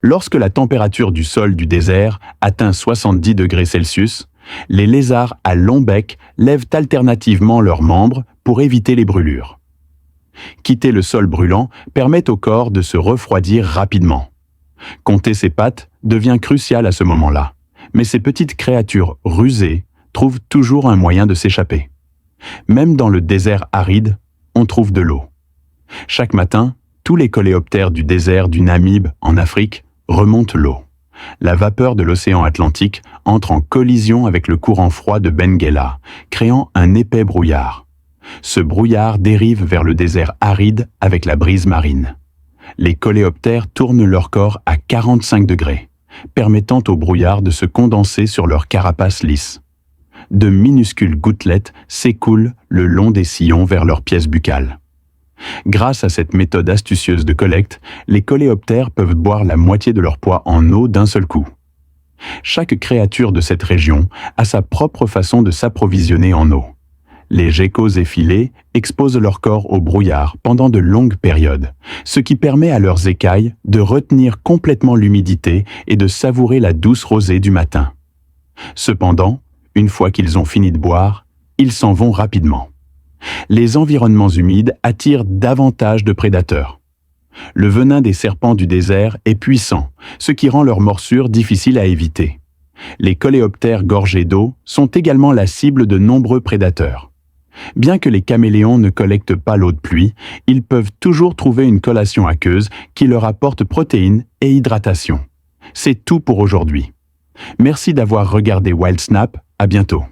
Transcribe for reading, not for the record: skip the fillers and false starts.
Lorsque la température du sol du désert atteint 70 degrés Celsius, les lézards à long bec lèvent alternativement leurs membres pour éviter les brûlures. Quitter le sol brûlant permet au corps de se refroidir rapidement. Compter ses pattes devient crucial à ce moment-là, mais ces petites créatures rusées trouvent toujours un moyen de s'échapper. Même dans le désert aride, on trouve de l'eau. Chaque matin, tous les coléoptères du désert du Namib en Afrique remontent l'eau. La vapeur de l'océan Atlantique entre en collision avec le courant froid de Benguela, créant un épais brouillard. Ce brouillard dérive vers le désert aride avec la brise marine. Les coléoptères tournent leur corps à 45 degrés, permettant au brouillard de se condenser sur leur carapace lisse. De minuscules gouttelettes s'écoulent le long des sillons vers leurs pièces buccales. Grâce à cette méthode astucieuse de collecte, les coléoptères peuvent boire la moitié de leur poids en eau d'un seul coup. Chaque créature de cette région a sa propre façon de s'approvisionner en eau. Les geckos effilés exposent leur corps au brouillard pendant de longues périodes, ce qui permet à leurs écailles de retenir complètement l'humidité et de savourer la douce rosée du matin. Cependant, une fois qu'ils ont fini de boire, ils s'en vont rapidement. Les environnements humides attirent davantage de prédateurs. Le venin des serpents du désert est puissant, ce qui rend leurs morsures difficiles à éviter. Les coléoptères gorgés d'eau sont également la cible de nombreux prédateurs. Bien que les caméléons ne collectent pas l'eau de pluie, ils peuvent toujours trouver une collation aqueuse qui leur apporte protéines et hydratation. C'est tout pour aujourd'hui. Merci d'avoir regardé WildSnap, à bientôt.